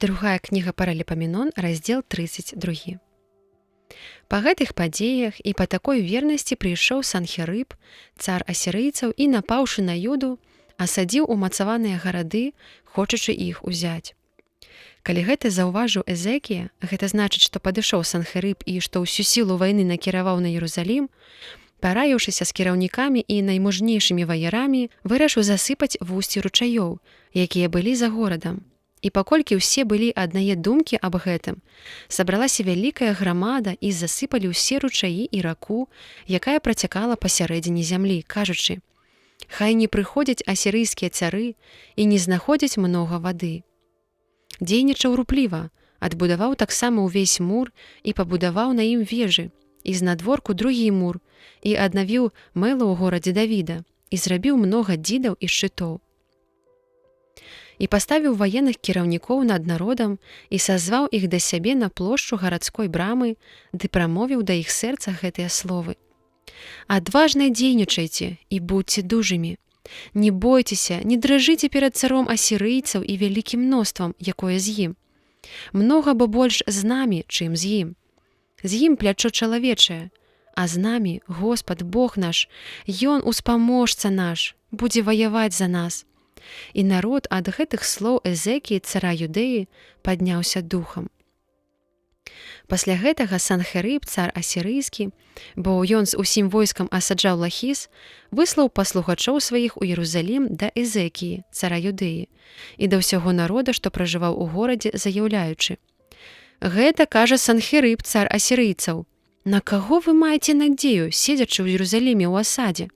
Другая кніга Паралипоменон, раздзел 32. Па гэтых падзеях і па такой вернасці прыйшоў Санхерыб, цар асірыйцаў, і, напаўшы на Юду, асадзіў умацаваныя гарады, хочучы іх узяць. Калі гэта заўважыў Эзекія, гэта значыць, што падышоў Санхерыб і што ўсю сілу вайны накіраваў на Єрусалім, параіўшыся з кіраўнікамі і наймужнейшымі ваярамі, вырашыў засыпаць вусці ручаёў, якія былі за горадам. І паколькі ўсе былі аднае думкі аб гэтым, сабралася вялікая грамада і засыпалі ўсе ручаі і раку, якая працякала пасярэдзіне зямлі, кажучы: «Хай не прыходзяць асірыйскія цары і не знаходзяць многа вады». Дзейнічаў рупліва, адбудаваў таксама ўвесь мур і пабудаваў на ім вежы, і знадворку другі мур, і аднавіў мэла ў горадзе Давіда, і зрабіў многа дзідаў і шчытоў. І паставіў ваенных кіраўнікоў над народам і сазваў іх да сябе на плошчу гарадской брамы, ды прамовіў да іх сэрца гэтыя словы: «Адважна дзейнічайце і будзьце дужымі. Не бойцеся, не дрыжыце перад царом асірыйцаў і вялікім мноствам, якое з ім. Многа бо больш з намі, чым з ім. З ім плячо чалавечае, а з намі Господ Бог наш, Ён успаможца наш, будзе ваяваць за нас». І народ ад гэтых слоў Эзекіі, цара Юдэі, падняўся духам. Пасля гэтага Санхерыб, цар асірыйскі, бо ён з усім войскам асаджаў Лахіс, выслаў паслухачоў сваіх у Єрусалім да Эзекіі, цара Юдэі, і да ўсяго народа, што пражываў у горадзе, заяўляючы: «Гэта кажа Санхерыб, цар асірыйцаў. На каго вы маеце надзею, седзячы ў Єрусаліме ў асадзе?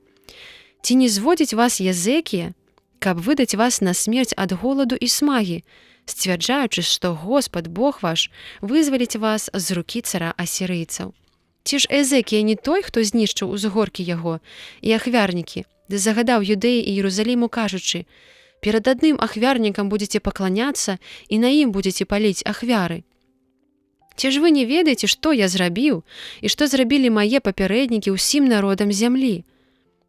Ці не зводзіць вас Езекія, каб выдаць вас на смерць ад голаду і смагі, сцвярджаючы, што Господ Бог ваш вызваліць вас з рукі цара асірыйцаў? Ці ж Эзекія не той, хто знішчыў узгоркі яго і ахвярнікі, ды загадаў Юдэі і Єрусаліму, кажучы: перад адным ахвярнікам будзеце пакланяцца і на ім будзеце паліць ахвяры? Ці ж вы не ведаеце, што я зрабіў і што зрабілі мае папярэднікі ўсім народам зямлі?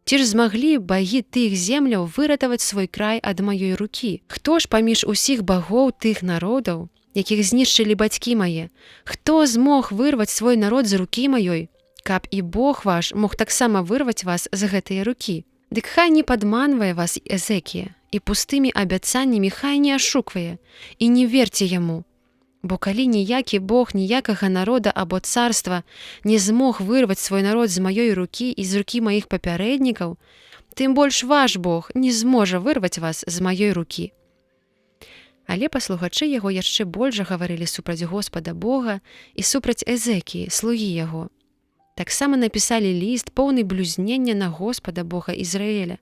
Ці ж змаглі багі тых земляў выратаваць свой край ад маёй рукі? Хто ж паміж усіх багоў тых народаў, якіх знішчылі бацькі мае, хто змог вырваць свой народ з рукі маёй, каб і Бог ваш мог таксама вырваць вас з гэтыя рукі? Дык хай не падманвае вас Эзекія, і пустымі абяцаннямі хай не ашуквае, і не верце яму. Бо калі ніякі Бог ніякага народа або царства не змог вырваць свой народ з маёй рукі і з рукі маіх папярэднікаў, тым больш ваш Бог не зможа вырваць вас з маёй рукі». Але паслухачы яго яшчэ больш гаварылі супраць Господа Бога і супраць Эзекіі, слугі яго. Таксама напісалі ліст, поўны блюзнення на Господа Бога Ізраіля,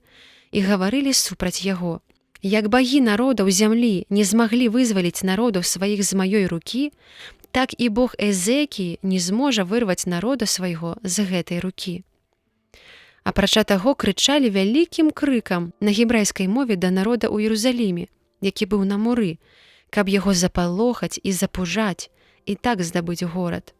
і гаварылі супраць яго: «Як багі народаў зямлі не змаглі вызваліць народаў сваіх з маёй рукі, так і Бог Эзекіі не зможа вырваць народа свайго з гэтай рукі». Апрача таго, крычалі вялікім крыкам на гебрайскай мове да народа ў Єрусаліме, які быў на муры, каб яго запалохаць і запужаць, і так здабыць горад.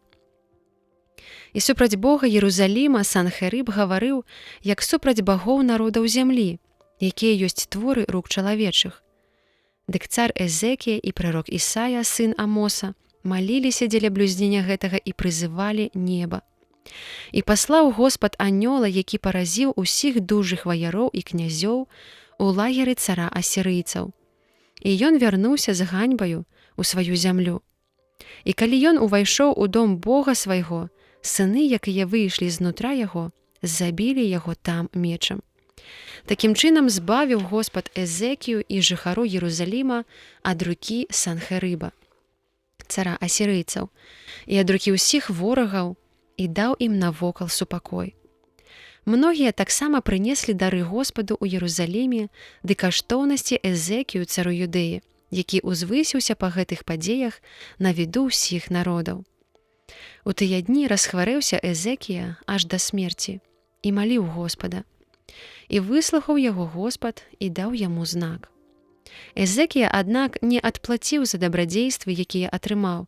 І супраць Бога Єрусаліма Санхерыб гаварыў, як супраць багоў народаў зямлі, якія ёсць творы рук чалавечых. Дык цар Эзекія і прарок Ісая, сын Амоса, маліліся дзеля блюзнення гэтага і прызывалі неба. І паслаў Господ анёла, які паразіў усіх дужых ваяроў і князёў у лагеры цара асірыйцаў. І ён вярнуўся з ганьбаю ў сваю зямлю. І калі ён увайшоў у дом Бога свайго, сыны, якія выйшлі знутра яго, забілі яго там мечам. Такім чынам збавіў Господ Эзекію і жыхару Єрусаліма ад рукі Санхерыба, цара асірыйцаў, і ад рукі ўсіх ворагаў, і даў ім навокал супакой. Многія таксама прынеслі дары Господу ў Єрусаліме ды каштоўнасці Эзекію, цару Юдэі, які узвысіўся па гэтых падзеях на віду ўсіх народаў. У тыя дні расхварэўся Эзекія аж да смерці і маліў Господа. І выслухаў яго Господ і даў яму знак. Эзекія, аднак, не адплаціў за дабрадзействы, якія атрымаў,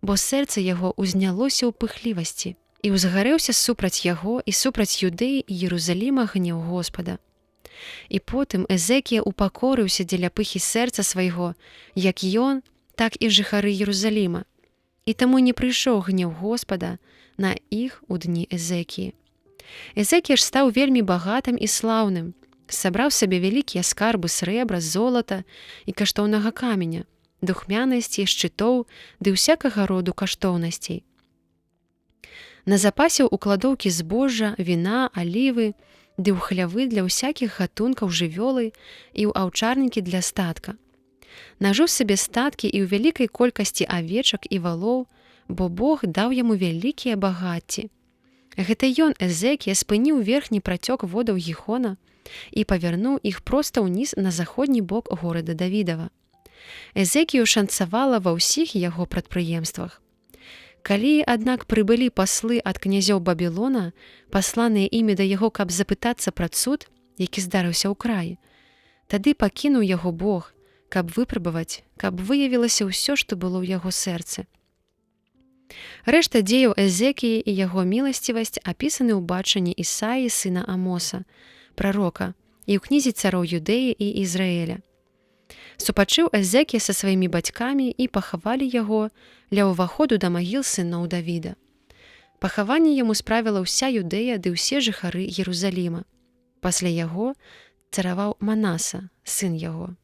бо сэрца яго узнялося ў пыхлівасці, і ўзгарэўся супраць яго і супраць Юдэі і Єрусаліма гнеў Господа. І потым Эзекія упакорыўся дзеля пыхі сэрца свайго, як ён, так і жыхары Єрусаліма. І таму не прыйшоў гнеў Господа на іх у дні Эзекіі. Эзекія ж стаў вельмі багатым і слаўным, сабраў сабе вялікія скарбы срэбра, золата і каштоўнага каменя, духмянасці, шчытоў ды ўсякага роду каштоўнасцей. Назапасіў у кладоўкі збожжа, віна, алівы, ды ў хлявы для ўсякіх гатункаў жывёлы і ў аўчарнікі для статка. Нажыў сабе статкі і ў вялікай колькасці авечак і валоў, бо Бог даў яму вялікія багацці. Гэта ён, Эзекія, спыніў верхні працёк водаў Гіхона і павярнуў іх проста ўніз на заходні бок горада Давідава. Эзекію шанцавала ва ўсіх яго прадпрыемствах. Калі, аднак, прыбылі паслы ад князёў Бабілона, пасланыя імі да яго, каб запытацца пра цуд, які здарыўся ў краі, тады пакінуў яго Бог, каб выпрабаваць, каб выявілася ўсё, што было ў яго сэрцы. Рэшта дзеяў Эзекіі і яго міласцівасць апісаны ў бачанні Ісаі, сына Амоса, прарока, і ў кнізе цароў Юдэі і Ізраэля. Супачыў Эзекія са сваімі бацькамі і пахавалі яго ля ўваходу да магіл сыноў Давіда. Пахаванне яму справіла ўся Юдэя ды ўсе жыхары Єрусаліма. Пасля яго цараваў Манаса, сын яго.